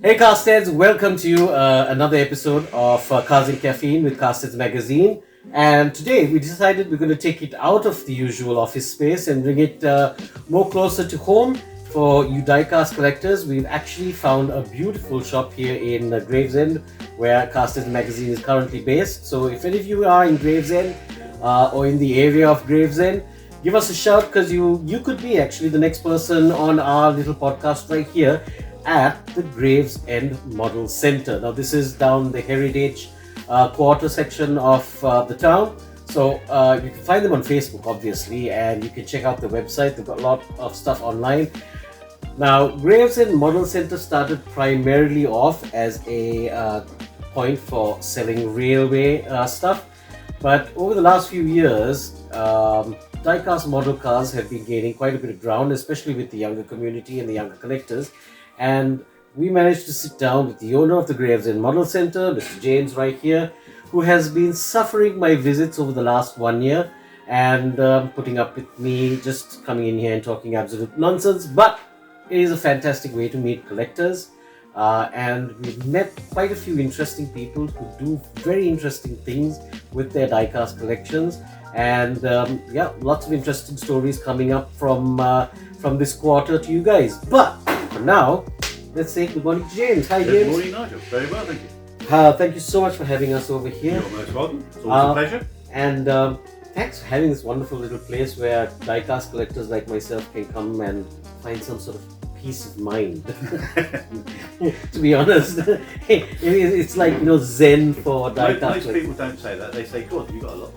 Hey CastHeads, welcome to another episode of Cars&Caffeine with CastHeads magazine. And today we decided we're going to take it out of the usual office space and bring it more closer to home for you diecast collectors. We've actually found a beautiful shop here in Gravesend where CastHeads magazine is currently based. So if any of you are in Gravesend or in the area of Gravesend, give us a shout because you could be actually the next person on our little podcast right here at the Gravesend Model Center. Now this is down the Heritage quarter section of the town. So you can find them on Facebook obviously, and you can check out the website. They've got a lot of stuff online. Now Gravesend Model Center started primarily off as a point for selling railway stuff, but over the last few years diecast model cars have been gaining quite a bit of ground, especially with the younger community and the younger collectors. And we managed to sit down with the owner of the Gravesend Model Center, Mr. James right here, who has been suffering my visits over the last 1 year and putting up with me just coming in here and talking absolute nonsense. But it is a fantastic way to meet collectors. And we've met quite a few interesting people who do very interesting things with their diecast collections. And lots of interesting stories coming up from this quarter to you guys. But for now, let's say good morning to James. Hi, James. Good morning, Nigel. Very well, thank you. Thank you so much for having us over here. You're most welcome. It's always a pleasure. And thanks for having this wonderful little place where diecast collectors like myself can come and find some sort of peace of mind. To be honest, it's like Zen for diecast. Most people don't say that. They say, "God, you got a lot."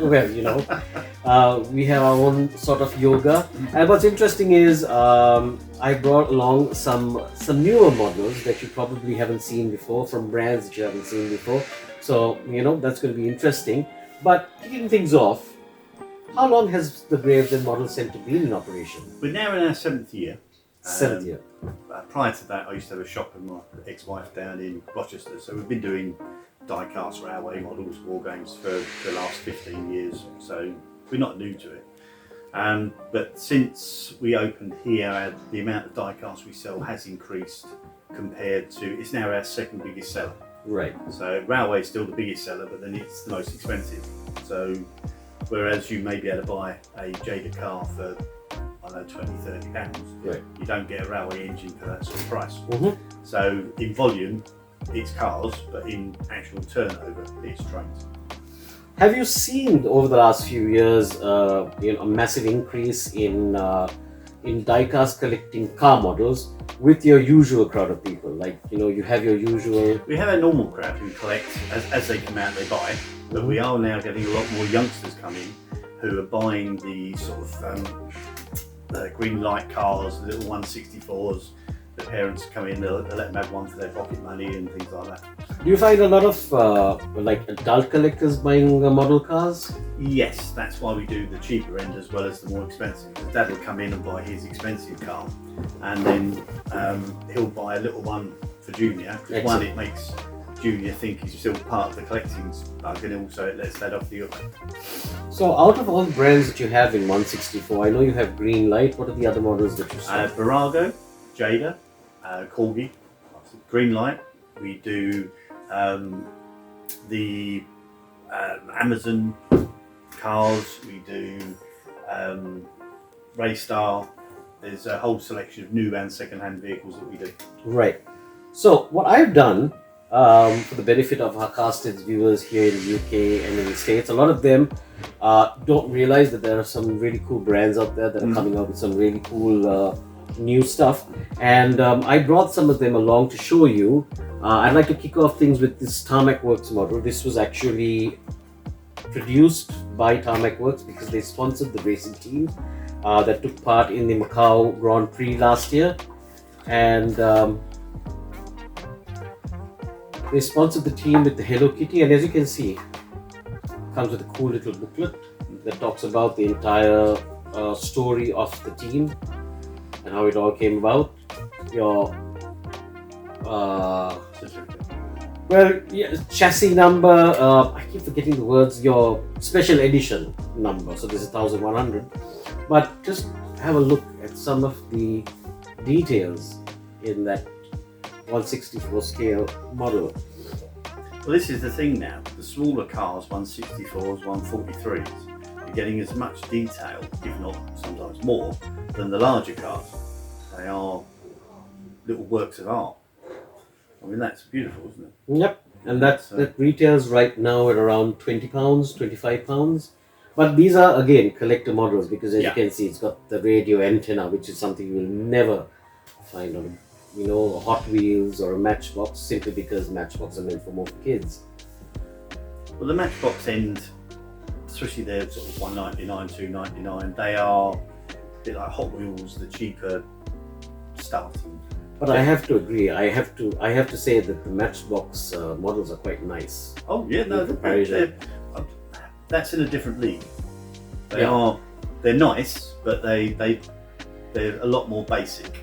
Well, we have our own sort of yoga, and what's interesting is I brought along some newer models that you probably haven't seen before from brands that you haven't seen before. So that's going to be interesting. But kicking things off, how long has the Gravesend Model Center been in operation? We're now in our 7th year. 7th year. Prior to that, I used to have a shop with my ex-wife down in Rochester. So we've been doing die-cast railway models, war games for the last 15 years. So we're not new to it. But since we opened here, the amount of die-cast we sell has increased compared to, it's now our second biggest seller. Right. So railway is still the biggest seller, but then it's the most expensive. So whereas you may be able to buy a jaded car for, I don't know, 20, 30 pounds, right, you don't get a railway engine for that sort of price. Mm-hmm. So in volume, it's cars, but in actual turnover, it's trains. Have you seen over the last few years, a massive increase in diecast collecting car models with your usual crowd of people? Like you have your usual. We have a normal crowd who collect as they come out, they buy. But Mm-hmm. we are now getting a lot more youngsters coming who are buying the sort of the green light cars, the little 164s. The parents come in, they'll let them have one for their pocket money and things like that. Do you find a lot of adult collectors buying model cars? Yes, that's why we do the cheaper end as well as the more expensive. Because Dad will come in and buy his expensive car, and then he'll buy a little one for Junior. One, it makes Junior think he's still part of the collecting bug, and also it lets Dad off the hook. So out of all the brands that you have in 164, I know you have Green Light. What are the other models that you sell? Virago, Jada, Corgi, Green Light. We do the Amazon cars. We do Raystar. There's a whole selection of new and second-hand vehicles that we do. Right. So what I've done for the benefit of our CastHeads viewers here in the UK and in the States, a lot of them don't realize that there are some really cool brands out there that are coming out with some really cool new stuff, and I brought some of them along to show you. I'd like to kick off things with this Tarmac Works model. This was actually produced by Tarmac Works because they sponsored the racing team that took part in the Macau Grand Prix last year, and they sponsored the team with the Hello Kitty, and as you can see, it comes with a cool little booklet that talks about the entire story of the team and how it all came about. Your chassis number, I keep forgetting the words, your special edition number, so this is 1100, but just have a look at some of the details in that 164 scale model. Well, this is the thing now. The smaller cars, 164s, 143s, are getting as much detail, if not sometimes more, than the larger cars. They are little works of art. I mean, that's beautiful, isn't it? Yep, and that retails right now at around £20, £25. But these are again collector models because, as you can see, it's got the radio antenna, which is something you will never find on, a Hot Wheels or a Matchbox, simply because Matchbox are meant for more kids. Well, the Matchbox end, especially their sort of £199, £299, they are a bit like Hot Wheels, the cheaper stuff. But I have to agree. I have to say that the Matchbox models are quite nice. Oh yeah, no, that's in a different league. They're nice, but they're a lot lot basic.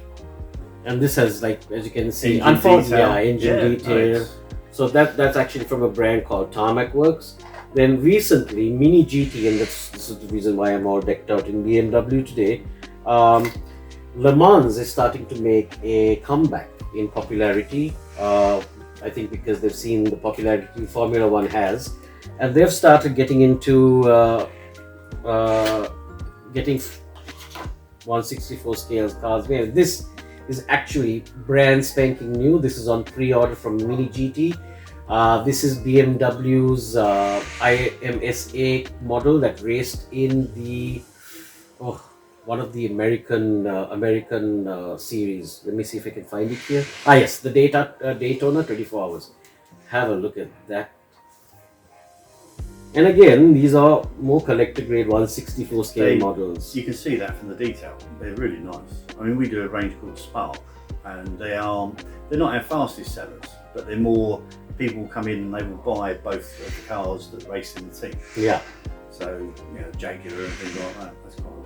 And this has, like, as you can see, engine detail. Nice. So that's actually from a brand called Tarmac Works. Then recently, Mini GT, and this is the reason why I'm all decked out in BMW today. Le Mans is starting to make a comeback in popularity. I think because they've seen the popularity Formula One has, and they've started getting into getting 164 scale cars. This is actually brand spanking new. This is on pre-order from Mini GT. This is BMW's IMSA model that raced in the one of the American series. Let me see if I can find it here. Yes, the Daytona 24 Hours. Have a look at that. And again, these are more collector grade 164 scale models. You can see that from the detail. They're really nice. I mean, we do a range called Spark, and they're not our fastest sellers, but they're more people come in and they will buy both of the cars that race in the team. Yeah. So, Jaguar and things like that. That's quite cool.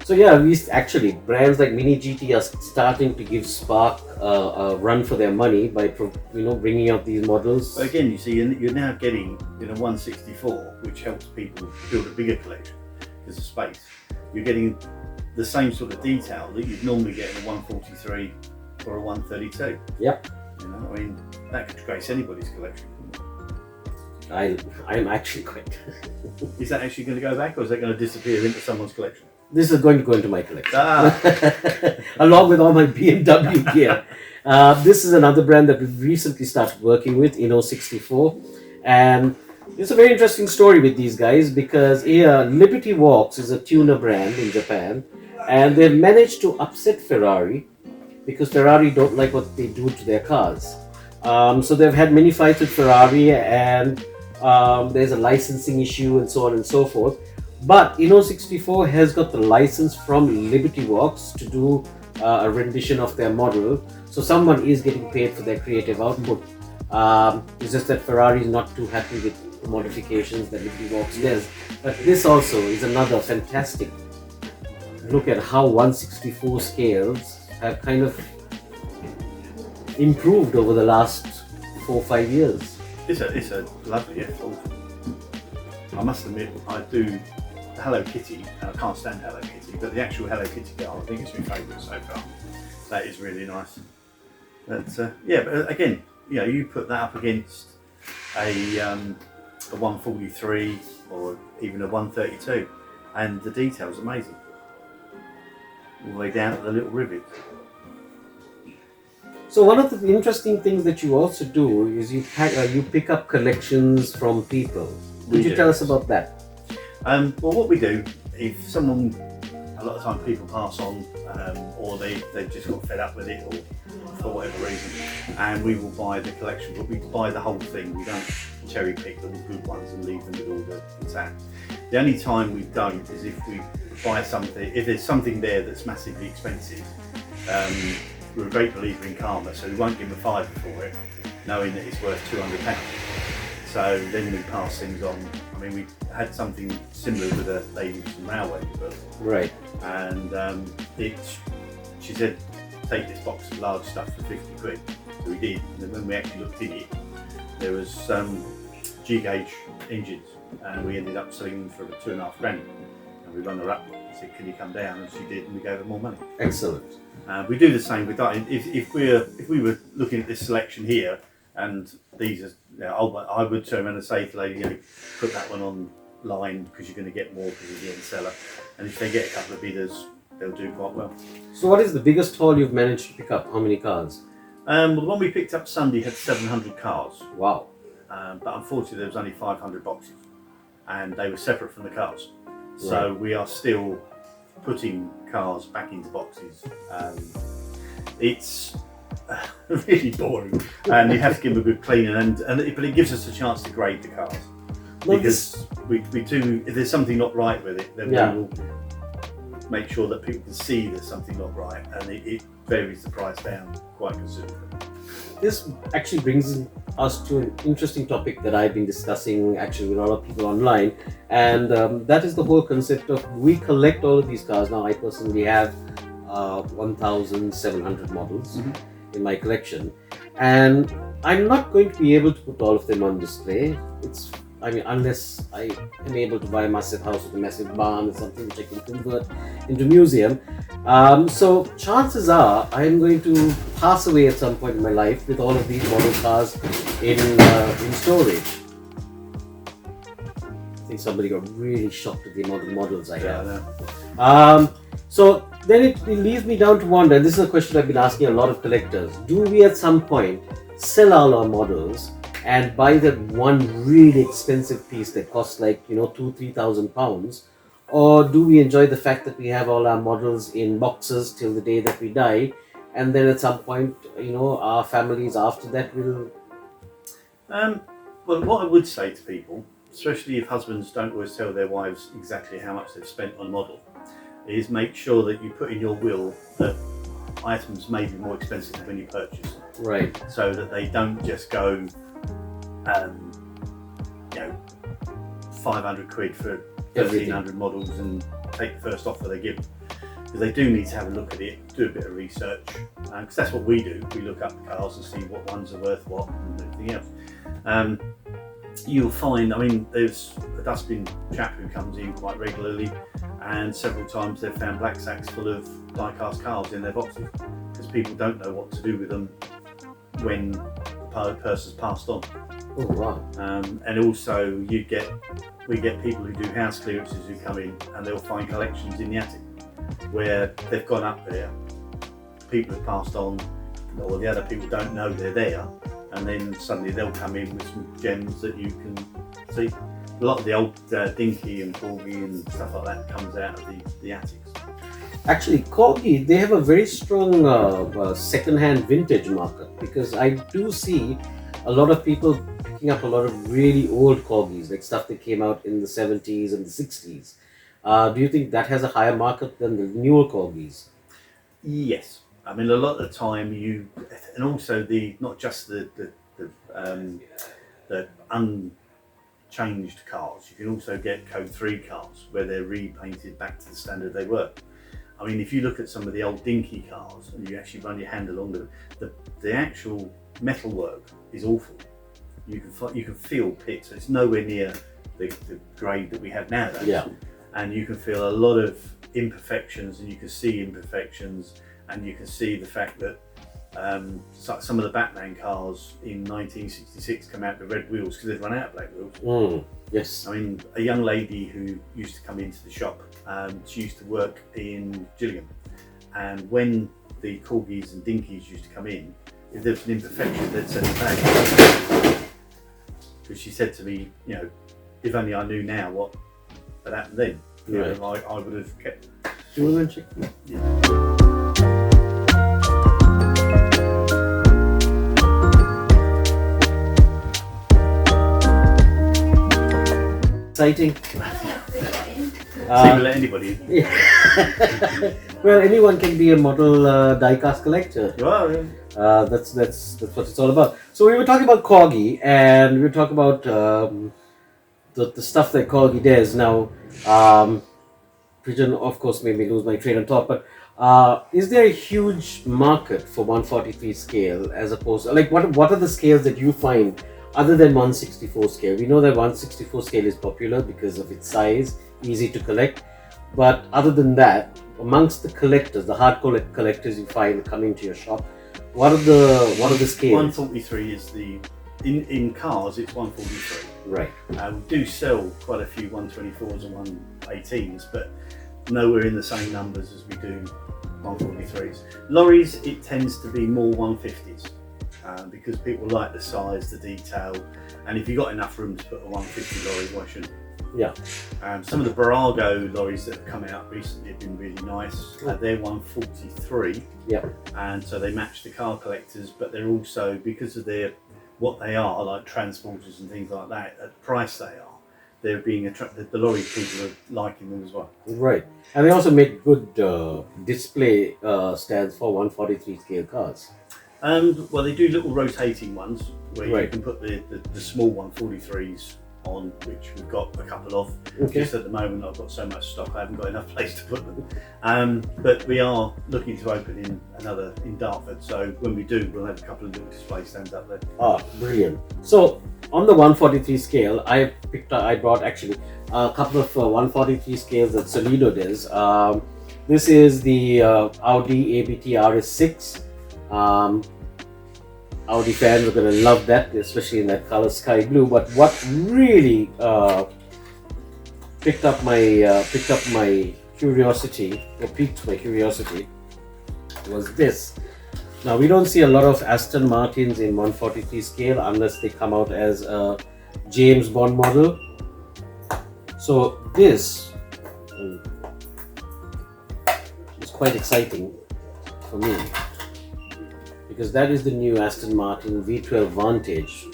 So yeah, actually brands like Mini GT are starting to give Spark a run for their money by bringing out these models. But again, you see, you're now getting in a 164, which helps people build a bigger collection because of space. You're getting the same sort of detail that you'd normally get in a 143 or a 132. Yep. I mean, that could grace anybody's collection. I'm actually quite. Is that actually going to go back, or is that going to disappear into someone's collection? This is going to go into my collection, along with all my BMW gear. This is another brand that we've recently started working with, Inno64, and it's a very interesting story with these guys because Liberty Walks is a tuner brand in Japan, and they've managed to upset Ferrari because Ferrari don't like what they do to their cars. So they've had many fights with Ferrari, and there's a licensing issue and so on and so forth. But Inno64 has got the license from Liberty Walks to do a rendition of their model. So someone is getting paid for their creative output. It's just that Ferrari is not too happy with the modifications that Liberty Walks does. But this also is another fantastic look at how 164 scales have kind of improved over the last 4 or 5 years. It's a lovely F40. I must admit, I do Hello Kitty, and I can't stand Hello Kitty, but the actual Hello Kitty car, I think it's my favourite so far. That is really nice. But but again, you put that up against a 143 or even a 132, and the detail's amazing. All the way down to the little rivets. So one of the interesting things that you also do is you pick up collections from people. Could you tell us about that? Well, what we do, if someone, a lot of times people pass on, or they've just got fed up with it, or for whatever reason, and we will buy the collection, but we buy the whole thing. We don't cherry pick the good ones and leave them with all the intact. The only time we don't is if we buy something, if there's something there that's massively expensive. We're a great believer in karma, so we won't give them a fiver for it, knowing that it's worth £200. So then we pass things on. I mean, we had something similar with a lady from Railway book. Right. And she said, take this box of large stuff for 50 quid. So we did. And then when we actually looked in it, there was some G-gauge engines, and we ended up selling them for about £2,500. And we run her up I said, can you come down? And she did, and we gave her more money. Excellent. We do the same with that. If we were looking at this selection here, and these are, I would turn around and say to the lady, put that one online because you're going to get more because of the end seller. And if they get a couple of bidders, they'll do quite well. So what is the biggest haul you've managed to pick up? How many cars? Well, the one we picked up Sunday had 700 cars. Wow. But unfortunately there was only 500 boxes, and they were separate from the cars. So we are still putting cars back into boxes. It's really boring, and you have to give them a good cleaning, but it gives us a chance to grade the cars. Because we do, if there's something not right with it, then we will make sure that people can see there's something not right, and it varies the price down quite considerably. This actually brings us to an interesting topic that I've been discussing actually with a lot of people online, and that is the whole concept of, we collect all of these cars. Now I personally have 1,700 models in my collection, and I'm not going to be able to put all of them on display. Unless I am able to buy a massive house with a massive barn or something which I can convert into museum. So chances are I'm going to pass away at some point in my life with all of these model cars in storage. I think somebody got really shocked at the amount of models I have. So then it leaves me down to wonder, and this is a question I've been asking a lot of collectors: do we at some point sell all our models and buy that one really expensive piece that costs like £2,000-3,000, or do we enjoy the fact that we have all our models in boxes till the day that we die, and then at some point our families after that will... Well, what I would say to people, especially if husbands don't always tell their wives exactly how much they've spent on a model, is make sure that you put in your will that items may be more expensive than when you purchase them. Right. So that they don't just go 500 quid for 1,300 models and take the first offer they give them. Because they do need to have a look at it, do a bit of research, because that's what we do. We look up the cars and see what ones are worth what and everything else. You'll find, there's a dustbin chap who comes in quite regularly, and several times they've found black sacks full of die-cast cars in their boxes, because people don't know what to do with them when the person's passed on. Oh wow. And also we get people who do house clearances who come in, and they'll find collections in the attic where they've gone up there, people have passed on, or the other people don't know they're there, and then suddenly they'll come in with some gems that you can see. A lot of the old Dinky and Corgi and stuff like that comes out of the attics. Actually, Corgi, they have a very strong second-hand vintage market, because I do see a lot of people picking up a lot of really old Corgis, like stuff that came out in the 70s and the 60s. Do you think that has a higher market than the newer Corgis? Yes. A lot of the time and also not just the unchanged cars, you can also get Code 3 cars where they're repainted back to the standard they were. If you look at some of the old Dinky cars and you actually run your hand along them, the actual metalwork is awful. You can feel pits. It's nowhere near the grade that we have nowadays. Yeah. And you can feel a lot of imperfections, and you can see imperfections, and you can see the fact that some of the Batman cars in 1966 come out with red wheels because they'd run out of black wheels. Yes. A young lady who used to come into the shop, she used to work in Gillingham, and when the Corgis and Dinkies used to come in, if there was an imperfection, they'd send it back. Because she said to me, if only I knew now what had happened then, I would have kept it. Do you want to check? Yeah. Exciting. So you let anybody in. Yeah. Well, anyone can be a model die-cast collector. Well, yeah. That's what it's all about. So we were talking about Corgi, and we were talking about the stuff that Corgi does. Now, Pigeon, of course, made me lose my train of thought, but is there a huge market for 143 scale as opposed to, what are the scales that you find other than 164 scale? We know that 164 scale is popular because of its size, easy to collect. But other than that, amongst the collectors, the hardcore collectors you find coming to your shop, what are the scales? 143 is in cars. It's 143. Right. We do sell quite a few 124s and 118s, but nowhere in the same numbers as we do 143s. Lorries, it tends to be more 150s because people like the size, the detail, and if you've got enough room to put a 150 lorry, why shouldn't you? Yeah. Some of the Virago lorries that have come out recently have been really nice. They're 143, Yeah. and so they match the car collectors, but they're also, because of what they are, like transporters and things like that, at the price they are, they're being attracted. The lorry people are liking them as well. Right. And they also make good display stands for 143 scale cars. Well, they do little rotating ones where you Right. can put the small 143s on, which we've got a couple of. Okay. Just at the moment, I've got so much stock, I haven't got enough place to put them. But we are looking to open in another in Dartford, so when we do, we'll have a couple of little display stands up there. Ah, brilliant. So on the 143 scale, I brought actually a couple of 143 scales that Solido does. This is the Audi ABT RS6. Audi fans are going to love that, especially in that color sky blue. But what really piqued my curiosity was this. Now, we don't see a lot of Aston Martins in 143 scale unless they come out as a James Bond model. So this is quite exciting for me, because that is the new Aston Martin V12 Vantage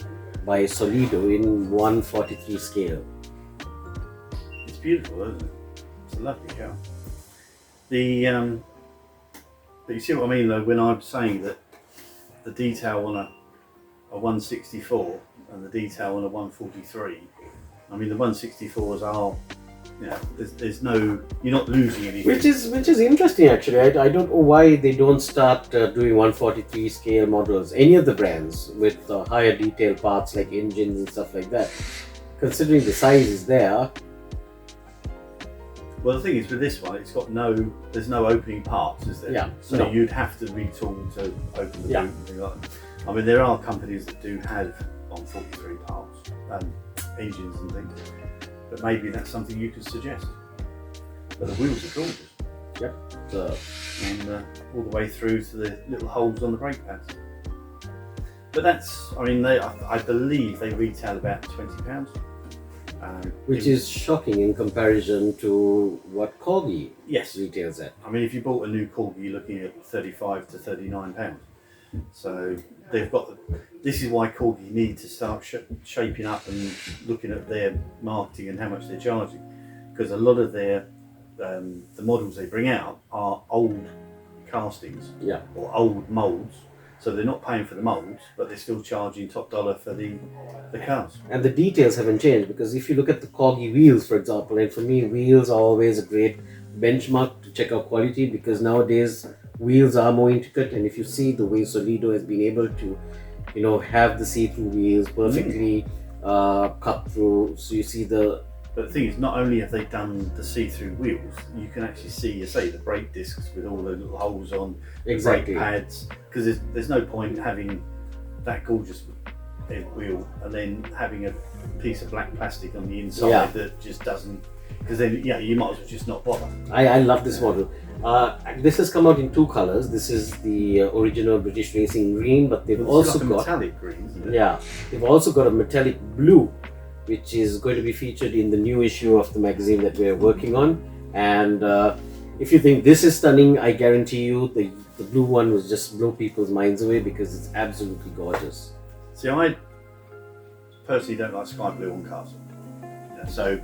by Solido in 143 scale. It's beautiful, isn't it? It's a lovely car. But you see what I mean, though, when I'm saying that the detail on a 164 and the detail on a 143. I mean, the 164s are, there's no, you're not losing anything. Which is interesting, actually. I don't know why they don't start doing 143 scale models, any of the brands, with higher detail parts like engines and stuff like that. Considering the size is there. Well, the thing is, with this one, there's no opening parts, is there? Yeah. So No. you'd have to retool to open the Yeah. boot and things like that. I mean, there are companies that do have 143 parts, engines and things, but maybe that's something you could suggest. But the wheels are gorgeous. Yep. And all the way through to the little holes on the brake pads. But that's, I mean, I believe they retail about £20. Which is shocking in comparison to what Corgi yes. retails at. I mean, if you bought a new Corgi, you're looking at £35 to £39. So they've got. This is why Corgi need to start shaping up and looking at their marketing and how much they're charging, because a lot of their the models they bring out are old castings, Yeah. or old moulds. So they're not paying for the moulds, but they're still charging top dollar for the cars. And the details haven't changed, because if you look at the Corgi wheels, for example, and for me, wheels are always a great benchmark to check out quality, because nowadays wheels are more intricate, and if you see the way Solido has been able to, have the see-through wheels perfectly cut through, so you see the. But the thing is, not only have they done the see-through wheels, you can actually see, the brake discs with all the little holes on, Exactly. brake pads, because there's no point having that gorgeous wheel and then having a piece of black plastic on the inside that just doesn't, because then you might as well just not bother. I love this model. This has come out in two colors. This is the original British Racing Green, but they've also like a got metallic green, isn't it? Yeah, they've also got a metallic blue, which is going to be featured in the new issue of the magazine that we're working on. And if you think this is stunning, I guarantee you the blue one will just blow people's minds away, because it's absolutely gorgeous. See, I personally don't like sky blue on cars. So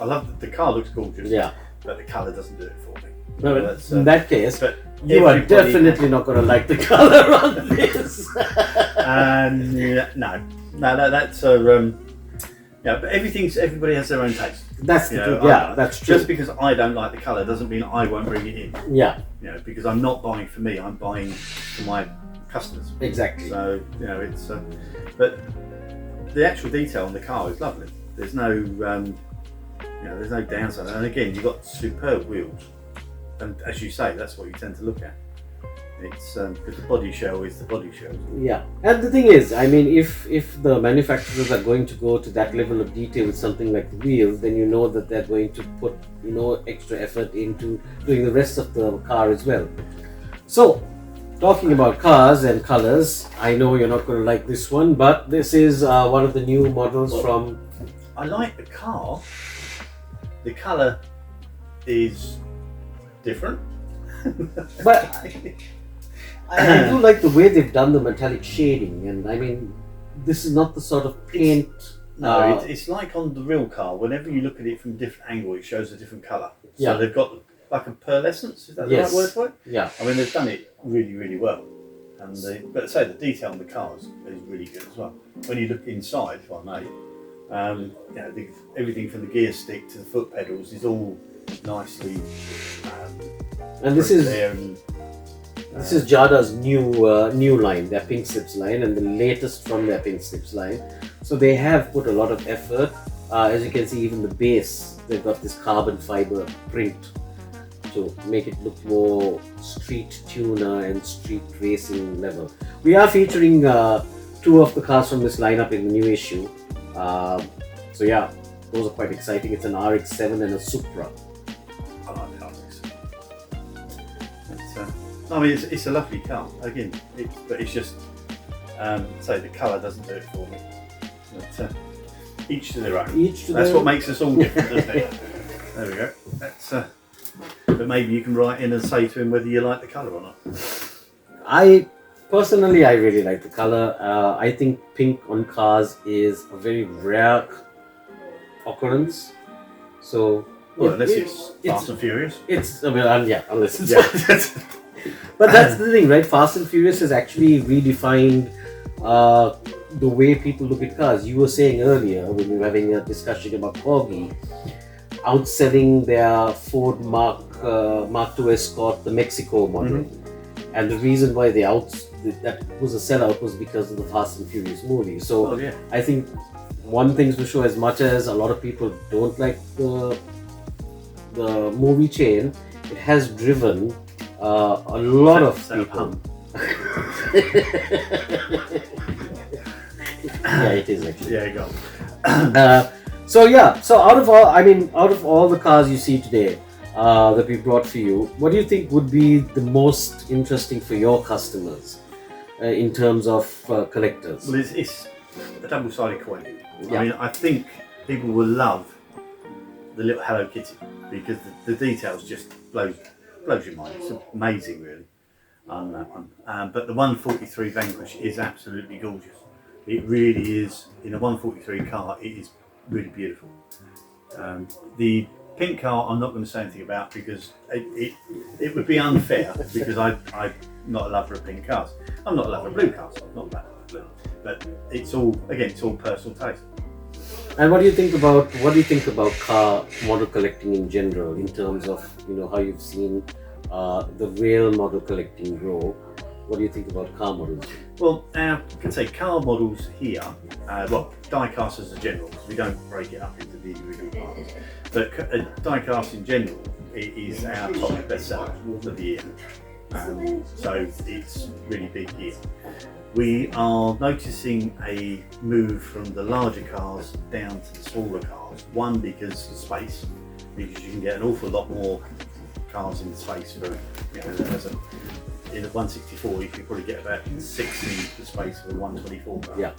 I love the car looks gorgeous. Yeah. But the colour doesn't do it for me. No, but That's, in that case, but you are everybody- definitely not going to like the color on this. No, that's but everybody has their own taste. That's the You truth. know, Yeah, that's true. Just because I don't like the colour doesn't mean I won't bring it in. Yeah, Because I'm not buying for me, I'm buying for my customers. exactly. So it's but the actual detail on the car is lovely. There's no You know, there's no downside. And again, you've got superb wheels, and as you say, that's what you tend to look at. It's because the body shell is the body shell. Yeah, and the thing is, I mean, if the manufacturers are going to go to that level of detail with something like the wheels, then you know that they're going to put extra effort into doing the rest of the car as well. So, talking about cars and colors, I know you're not going to like this one, but this is one of the new models from. I like the car. The color is different, but. I do like the way they've done the metallic shading, and I mean, this is not the sort of paint. No, it's like on the real car. Whenever you look at it from a different angle, it shows a different colour. Yeah. So they've got like a pearlescence. Is that Yes. the right word for it? Yeah. I mean, they've done it really, really well. And but say the detail on the cars is really good as well. When you look inside, if I may, everything from the gear stick to the foot pedals is all nicely. And this is there. This is Jada's new line, their pink slips line, and the latest from their pink slips line. So they have put a lot of effort. As you can see, even the base, they've got this carbon fiber print to make it look more street tuner and street racing level. We are featuring two of the cars from this lineup in the new issue. So yeah, those are quite exciting. It's an RX-7 and a Supra. I like the RX. I mean, it's a lovely car. Again, but it's just say the colour doesn't do it for me. But, each to their own. That's what makes us all different, doesn't it? There we go. That's. But maybe you can write in and say to him whether you like the colour or not. I really like the colour. I think pink on cars is a very rare occurrence. So. Well, unless it's Fast and Furious. Unless it's. But that's the thing, right? Fast and Furious has actually redefined the way people look at cars. You were saying earlier when we were having a discussion about Corgi, outselling their Ford Mark II Escort, the Mexico model, and the reason why that was a sellout was because of the Fast and Furious movie. So I think one thing to show, as much as a lot of people don't like the movie chain, it has driven a lot of people. Yeah, it is actually. Yeah, go. So out of all the cars you see today that we brought for you, what do you think would be the most interesting for your customers in terms of collectors? Well, it's a double-sided coin. Yeah. I mean, I think people will love the little Hello Kitty because the details just blows your mind. It's amazing, really, on that one. But the 143 Vanquish is absolutely gorgeous. It really is. In a 143 car, it is really beautiful. The pink car, I'm not going to say anything about because it would be unfair because I'm not a lover of pink cars. I'm not a lover of blue cars. I'm not a lover of blue. But it's all personal taste. And what do you think about car model collecting in general, in terms of how you've seen the real model collecting grow? What do you think about car models? Well, I can say car models here, diecast as a general, because we don't break it up into the individual parts. But diecast in general is our top bestseller of the year. So it's really big here. We are noticing a move from the larger cars down to the smaller cars. One, because of space, because you can get an awful lot more cars in space for, in a 164 you could probably get about 60 the space for a 124 car. Yeah.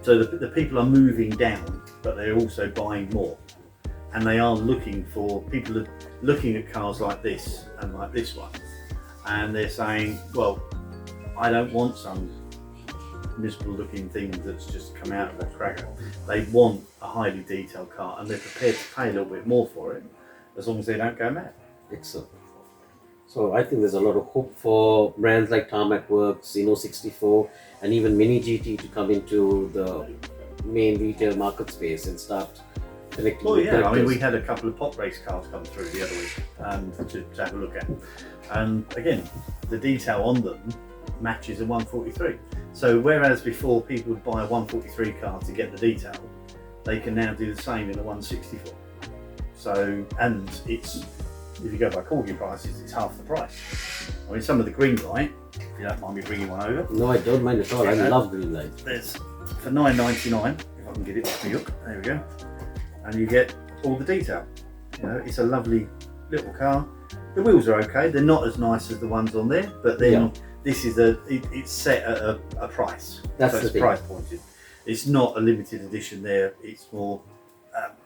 So the people are moving down, but they're also buying more, and they are people are looking at cars like this and like this one, and they're saying, well, I don't want some miserable looking thing that's just come out of a cracker. They want a highly detailed car, and they're prepared to pay a little bit more for it as long as they don't go mad. Excellent. So I think there's a lot of hope for brands like Tarmac Works, 64, and even Mini GT to come into the main retail market space and start collecting. Well, yeah, I mean, we had a couple of pop race cars come through the other week to have a look at. And again, the detail on them matches a 143. So whereas before people would buy a 143 car to get the detail, they can now do the same in a 164. So, and it's, if you go by corgi prices, it's half the price. I mean, some of the green light, if you don't mind me bringing one over. No, I don't mind at all. I love green light. There's for $9.99, if I can get it off the hook. There we go. And you get all the detail. You know, it's a lovely little car. The wheels are okay. They're not as nice as the ones on there, but then this is it's set at a price. That's so the it's thing. price pointed. It's not a limited edition there. It's more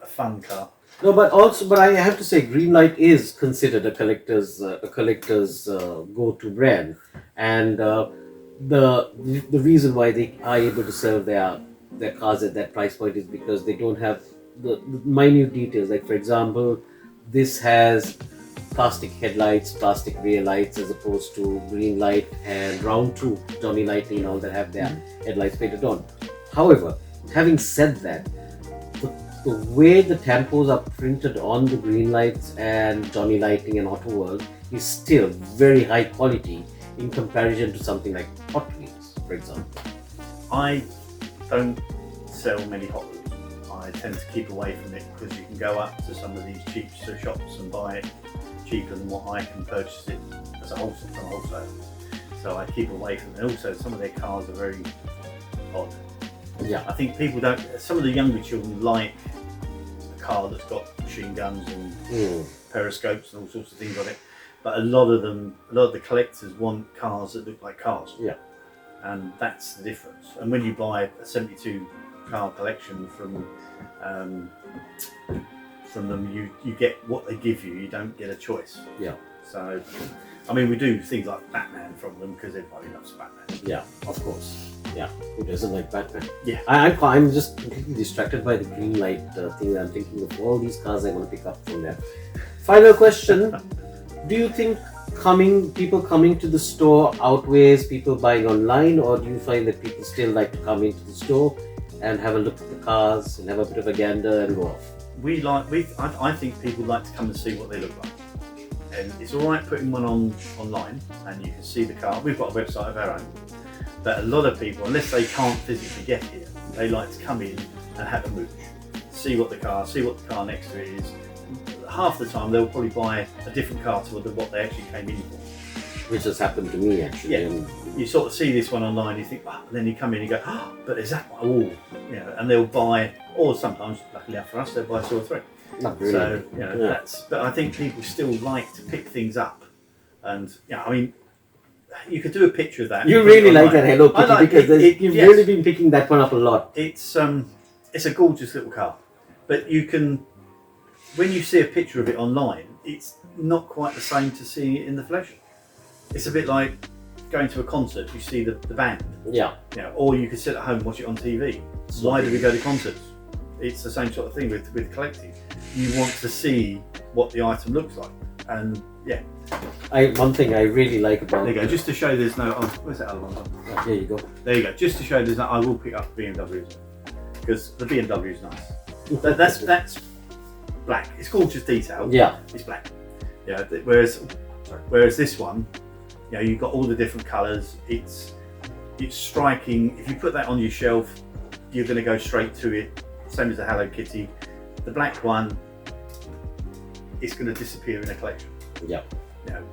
a fun car. No, but I have to say, Greenlight is considered a collector's go-to brand, and the reason why they are able to sell their cars at that price point is because they don't have the minute details. Like, for example, this has plastic headlights, plastic rear lights, as opposed to Greenlight and Round 2, Johnny Lightning and all that have their headlights painted on. However, having said that, the way the tampos are printed on the green lights and Johnny Lightning and Auto World is still very high quality in comparison to something like Hot Wheels, for example. I don't sell many Hot Wheels. I tend to keep away from it because you can go up to some of these cheap shops and buy it cheaper than what I can purchase it as a wholesale. So I keep away from it. Also, some of their cars are very odd. Yeah, I think people don't. Some of the younger children like a car that's got machine guns and periscopes and all sorts of things on it. But a lot of the collectors want cars that look like cars. Yeah, and that's the difference. And when you buy a 72 car collection from them, you get what they give you. You don't get a choice. yeah. So, I mean, we do things like Batman from them because everybody loves Batman. Yeah, of course. Yeah, who doesn't like Batman? Yeah. I'm just completely distracted by the green light thing. I'm thinking of all these cars I want to pick up from there. Final question. Do you think people coming to the store outweighs people buying online, or do you find that people still like to come into the store and have a look at the cars and have a bit of a gander and go off? I think people like to come and see what they look like. And it's all right putting one online and you can see the car. We've got a website of our own. But a lot of people, unless they can't physically get here, they like to come in and have a mooch, see what the car next to it is. Half the time they'll probably buy a different car to what they actually came in for. Which has happened to me, actually. Yeah. You sort of see this one online, you think, and then you come in and you go, but there's that one. Oh, you know, and they'll buy, or sometimes, luckily for us, they'll buy 2 or 3. Not really. So, you know, but I think people still like to pick things up. And, I mean, you could do a picture of that. You really like that Hello Kitty because you've really been picking that one up a lot. It's a gorgeous little car. But you can, when you see a picture of it online, it's not quite the same to seeing it in the flesh. It's a bit like going to a concert, you see the band. Yeah. Or you could sit at home and watch it on TV. Why do we go to concerts? It's the same sort of thing with collecting. You want to see what the item looks like. And one thing I really like about there you go, just to show there's no where's that other one? Oh, there you go. There you go. Just to show there's no I will pick up the BMW as well. Because the BMW is nice. That's black. It's gorgeous detail. Yeah. It's black. Yeah. Whereas this one, you've got all the different colours. It's striking. If you put that on your shelf, you're going to go straight to it. Same as the Hello Kitty. The black one, it's going to disappear in a collection. Yeah.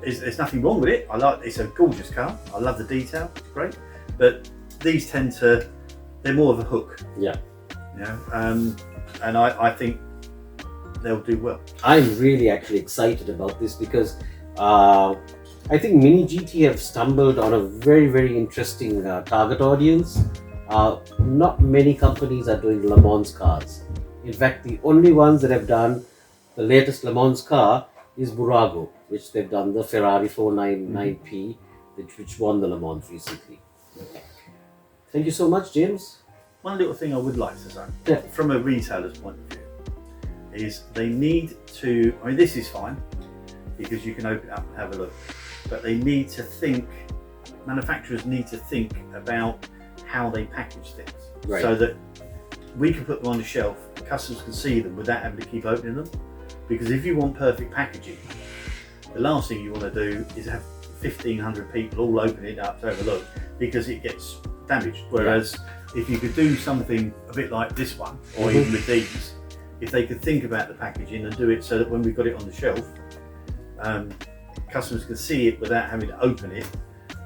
There's nothing wrong with it. It's a gorgeous car. I love the detail. It's great. But these they're more of a hook. Yeah. And I think they'll do well. I'm really actually excited about this because I think Mini GT have stumbled on a very, very interesting target audience. Not many companies are doing Le Mans cars. In fact, the only ones that have done the latest Le Mans car is Burago, which they've done the Ferrari 499P, which won the Le Mans recently. Thank you so much, James. One little thing I would like to say, from a retailer's point of view, is they need to, this is fine, because you can open it up and have a look, but they need to think, manufacturers need to think about how they package things, so that we can put them on the shelf, customers can see them without having to keep opening them. Because if you want perfect packaging, the last thing you want to do is have 1,500 people all open it up to have a look, because it gets damaged. Whereas if you could do something a bit like this one, or even with these, if they could think about the packaging and do it so that when we've got it on the shelf, customers can see it without having to open it,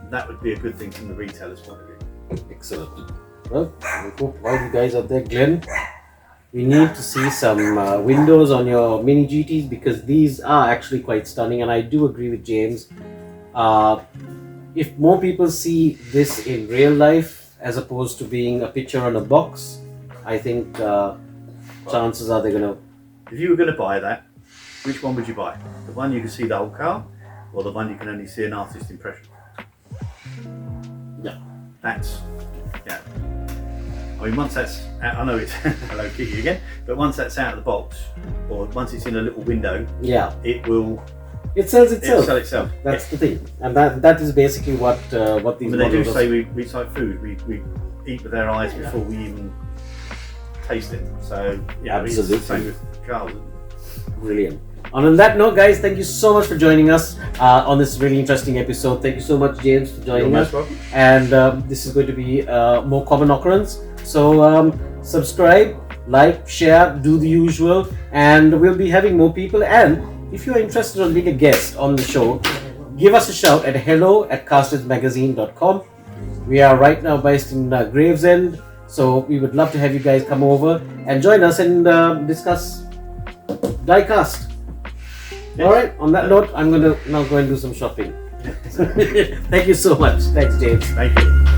that would be a good thing from the retailer's point of view. Excellent. Well, we hope all you guys out there, Glenn, we need to see some windows on your mini GTs, because these are actually quite stunning, and I do agree with James. If more people see this in real life as opposed to being a picture on a box, I think chances are they're going to... If you were going to buy that, which one would you buy? The one you can see the whole car, or the one you can only see an artist's impression? Yeah. That's, yeah. I mean, once that's out, I know it's hello Kitty again, but once that's out of the box, or once it's in a little window, yeah, it will... It sells itself. It'll sell itself. That's the thing, and that is basically what these. I mean, they do models say it's like food. We eat with our eyes before we even taste it. So yeah, absolutely. It's the same with cars. Brilliant. And on that note, guys, thank you so much for joining us on this really interesting episode. Thank you so much, James, for joining us. Welcome. And this is going to be more common occurrence. So subscribe, like, share, do the usual, and we'll be having more people. And if you are interested in being a guest on the show, give us a shout at hello@CastHeadsMagazine.com. We are right now based in Gravesend, so we would love to have you guys come over and join us and discuss diecast. Yes. All right. On that note, I'm going to now go and do some shopping. Thank you so much. Thanks, James. Thank you.